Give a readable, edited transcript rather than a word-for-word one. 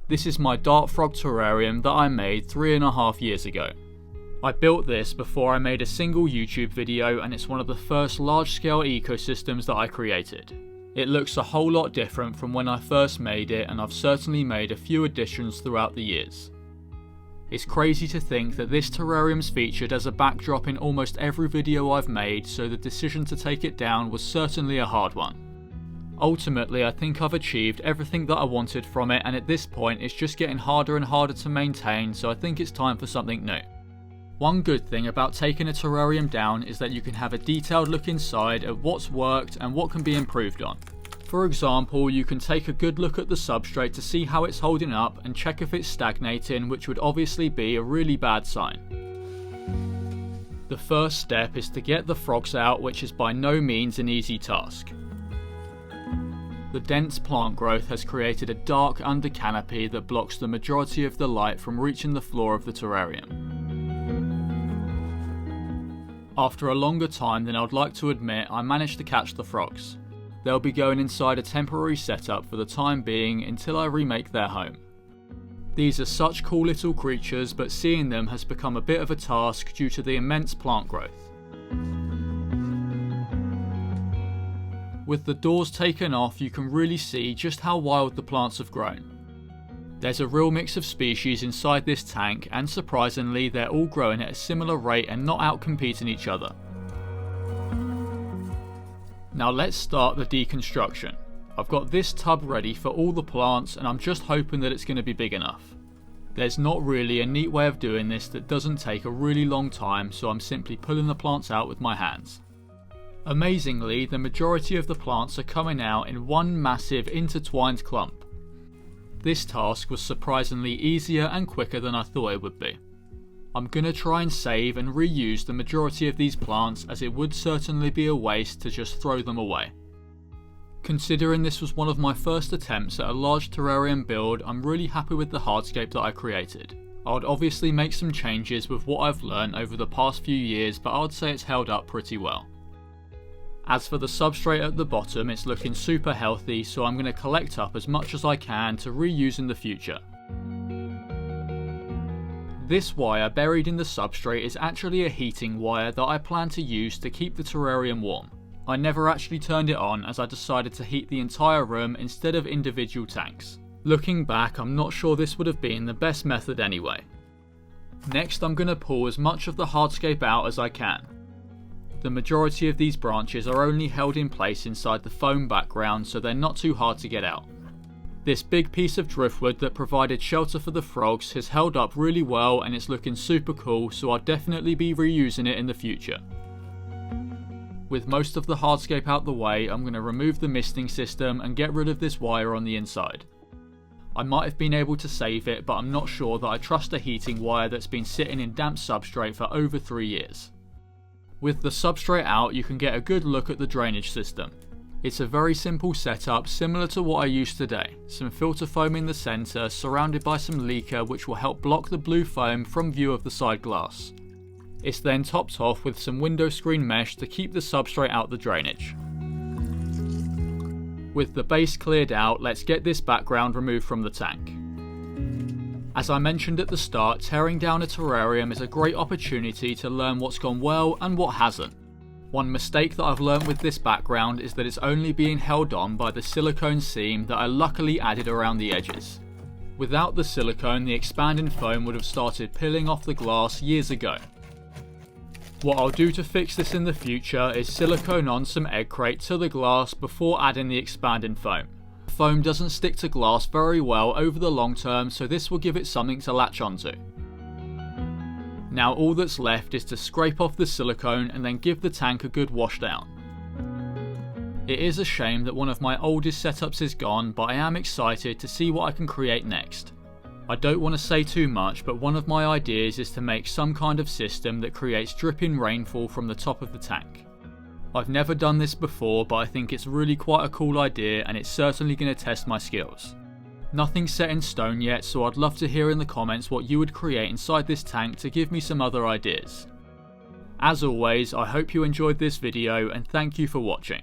This is my dart frog terrarium that I made 3.5 years ago. I built this before I made a single YouTube video, and it's one of the first large-scale ecosystems that I created. It looks a whole lot different from when I first made it, and I've certainly made a few additions throughout the years. It's crazy to think that this terrarium's featured as a backdrop in almost every video I've made, so the decision to take it down was certainly a hard one. Ultimately, I think I've achieved everything that I wanted from it, and at this point it's just getting harder and harder to maintain, so I think it's time for something new. One good thing about taking a terrarium down is that you can have a detailed look inside at what's worked and what can be improved on. For example, you can take a good look at the substrate to see how it's holding up and check if it's stagnating, which would obviously be a really bad sign. The first step is to get the frogs out, which is by no means an easy task. The dense plant growth has created a dark under canopy that blocks the majority of the light from reaching the floor of the terrarium. After a longer time than I'd like to admit, I managed to catch the frogs. They'll be going inside a temporary setup for the time being until I remake their home. These are such cool little creatures, but seeing them has become a bit of a task due to the immense plant growth. With the doors taken off, you can really see just how wild the plants have grown. There's a real mix of species inside this tank, and surprisingly they're all growing at a similar rate and not outcompeting each other. Now let's start the deconstruction. I've got this tub ready for all the plants, and I'm just hoping that it's going to be big enough. There's not really a neat way of doing this that doesn't take a really long time, so I'm simply pulling the plants out with my hands. Amazingly, the majority of the plants are coming out in one massive intertwined clump. This task was surprisingly easier and quicker than I thought it would be. I'm gonna try and save and reuse the majority of these plants, as it would certainly be a waste to just throw them away. Considering this was one of my first attempts at a large terrarium build, I'm really happy with the hardscape that I created. I would obviously make some changes with what I've learned over the past few years, but I'd say it's held up pretty well. As for the substrate at the bottom, it's looking super healthy, so I'm going to collect up as much as I can to reuse in the future. This wire buried in the substrate is actually a heating wire that I plan to use to keep the terrarium warm. I never actually turned it on, as I decided to heat the entire room instead of individual tanks. Looking back, I'm not sure this would have been the best method anyway. Next, I'm going to pull as much of the hardscape out as I can. The majority of these branches are only held in place inside the foam background, so they're not too hard to get out. This big piece of driftwood that provided shelter for the frogs has held up really well, and it's looking super cool, so I'll definitely be reusing it in the future. With most of the hardscape out the way, I'm going to remove the misting system and get rid of this wire on the inside. I might have been able to save it, but I'm not sure that I trust a heating wire that's been sitting in damp substrate for over 3 years. With the substrate out, you can get a good look at the drainage system. It's a very simple setup, similar to what I used today. Some filter foam in the centre, surrounded by some leaker which will help block the blue foam from view of the side glass. It's then topped off with some window screen mesh to keep the substrate out the drainage. With the base cleared out, let's get this background removed from the tank. As I mentioned at the start, tearing down a terrarium is a great opportunity to learn what's gone well and what hasn't. One mistake that I've learned with this background is that it's only being held on by the silicone seam that I luckily added around the edges. Without the silicone, the expanding foam would have started peeling off the glass years ago. What I'll do to fix this in the future is silicone on some egg crate to the glass before adding the expanding foam. Foam doesn't stick to glass very well over the long term, so this will give it something to latch onto. Now all that's left is to scrape off the silicone and then give the tank a good wash down. It is a shame that one of my oldest setups is gone, but I am excited to see what I can create next. I don't want to say too much, but one of my ideas is to make some kind of system that creates dripping rainfall from the top of the tank. I've never done this before, but I think it's really quite a cool idea, and it's certainly going to test my skills. Nothing's set in stone yet, so I'd love to hear in the comments what you would create inside this tank to give me some other ideas. As always, I hope you enjoyed this video, and thank you for watching.